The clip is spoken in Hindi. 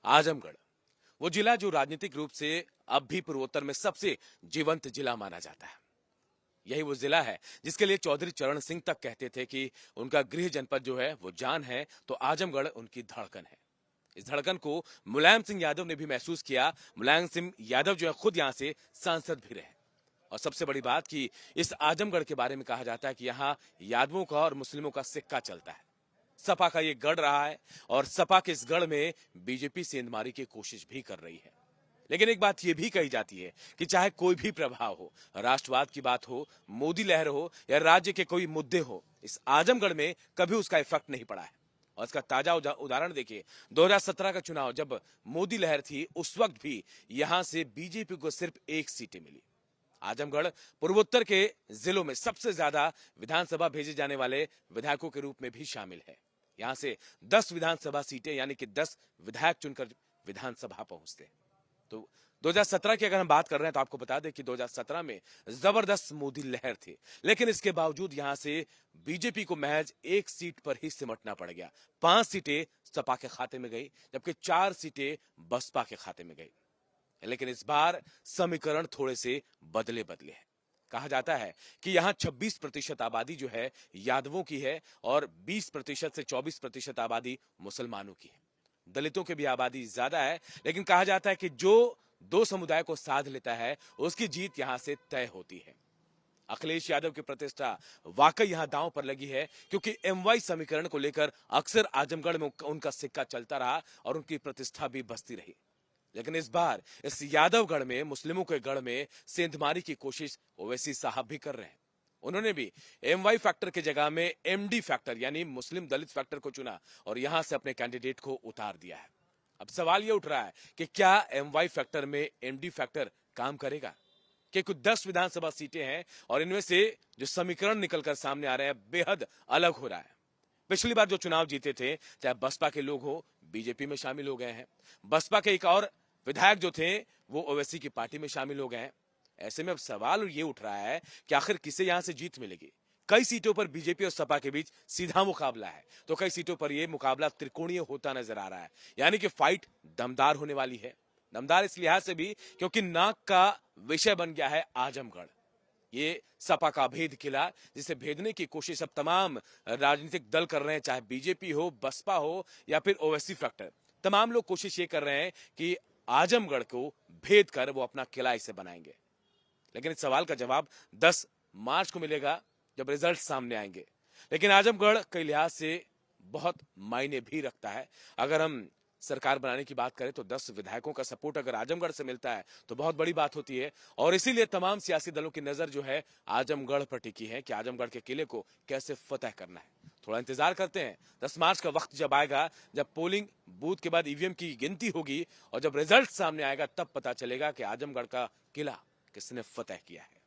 आजमगढ़ वो जिला जो राजनीतिक रूप से अब भी पूर्वोत्तर में सबसे जीवंत जिला माना जाता है। यही वो जिला है जिसके लिए चौधरी चरण सिंह तक कहते थे कि उनका गृह जनपद जो है वो जान है तो आजमगढ़ उनकी धड़कन है। इस धड़कन को मुलायम सिंह यादव ने भी महसूस किया। मुलायम सिंह यादव जो है खुद यहां से सांसद भी रहे। और सबसे बड़ी बात कि इस आजमगढ़ के बारे में कहा जाता है कि यहाँ यादवों का और मुस्लिमों का सिक्का चलता है। सपा का ये गढ़ रहा है और सपा के इस गढ़ में बीजेपी सेंधमारी की कोशिश भी कर रही है। लेकिन एक बात यह भी कही जाती है कि चाहे कोई भी प्रभाव हो, राष्ट्रवाद की बात हो, मोदी लहर हो या राज्य के कोई मुद्दे हो, इस आजमगढ़ में कभी उसका इफेक्ट नहीं पड़ा है। और इसका ताजा उदाहरण देखिए, 2017 का चुनाव जब मोदी लहर थी उस वक्त भी यहां से बीजेपी को सिर्फ 1 सीटें मिली। आजमगढ़ पूर्वोत्तर के जिलों में सबसे ज्यादा विधानसभा भेजे जाने वाले विधायकों के रूप में भी शामिल है। यहां से 10 विधानसभा सीटें यानी कि 10 विधायक चुनकर विधानसभा पहुंचते। तो 2017 की अगर हम बात कर रहे हैं तो आपको बता दें कि 2017 में जबरदस्त मोदी लहर थी, लेकिन इसके बावजूद यहां से बीजेपी को महज 1 सीट पर ही सिमटना पड़ गया। 5 सीटें सपा के खाते में गई जबकि 4 सीटें बसपा के खाते में गई। लेकिन इस बार समीकरण थोड़े से बदले हैं। कहा जाता है कि यहां 26% आबादी जो है यादवों की है और 20% से 24% आबादी मुसलमानों की है। दलितों की भी आबादी ज्यादा है, लेकिन कहा जाता है कि जो दो समुदाय को साध लेता है उसकी जीत यहां से तय होती है। अखिलेश यादव की प्रतिष्ठा वाकई यहां दांव पर लगी है, क्योंकि एमवाई समीकरण को लेकर अक्सर आजमगढ़ में उनका सिक्का चलता रहा और उनकी प्रतिष्ठा भी बसती रही। लेकिन इस बार इस यादवगढ़ में, मुस्लिमों के गढ़ में सेंधमारी की कोशिश ओवैसी साहब भी कर रहे हैं। उन्होंने भी एमवाई फैक्टर की जगह में एमडी फैक्टर यानी मुस्लिम दलित फैक्टर को चुना और यहां से अपने कैंडिडेट को उतार दिया है। अब सवाल यह उठ रहा है कि क्या एमवाई फैक्टर में एमडी फैक्टर काम करेगा? कि कुछ 10 विधानसभा सीटें हैं और इनमें से जो समीकरण निकलकर सामने आ रहे हैं बेहद अलग हो रहा है। पिछली बार जो चुनाव जीते थे, चाहे बसपा के लोग हो, बीजेपी में शामिल हो गए हैं। बसपा के एक और विधायक जो थे वो ओवैसी की पार्टी में शामिल हो गए हैं। ऐसे में अब सवाल ये उठ रहा है कि आखिर किसे यहां से जीत मिलेगी? कई सीटों पर बीजेपी और सपा के बीच सीधा मुकाबला है, तो कई सीटों पर यह मुकाबला त्रिकोणीय होता नजर आ रहा है। यानी कि फाइट दमदार होने वाली है। दमदार इस लिहाज से भी क्योंकि नाक का विषय बन गया है आजमगढ़। ये सपा का भेद किला, जिसे भेदने की कोशिश अब तमाम राजनीतिक दल कर रहे हैं, चाहे बीजेपी हो, बसपा हो या फिर ओवैसी फैक्टर। तमाम लोग कोशिश ये कर रहे हैं कि आजमगढ़ को भेद कर वो अपना किला इसे बनाएंगे। लेकिन इस सवाल का जवाब 10 मार्च को मिलेगा जब रिजल्ट सामने आएंगे। लेकिन आजमगढ़ कई लिहाज से बहुत मायने भी रखता है। अगर हम सरकार बनाने की बात करें तो 10 विधायकों का सपोर्ट अगर आजमगढ़ से मिलता है तो बहुत बड़ी बात होती है। और इसीलिए तमाम सियासी दलों की नजर जो है आजमगढ़ पर टिकी है कि आजमगढ़ के किले को कैसे फतह करना है। थोड़ा इंतजार करते हैं, 10 मार्च का वक्त जब आएगा, जब पोलिंग बूथ के बाद ईवीएम की गिनती होगी और जब रिजल्ट सामने आएगा, तब पता चलेगा कि आजमगढ़ का किला किसने फतह किया है।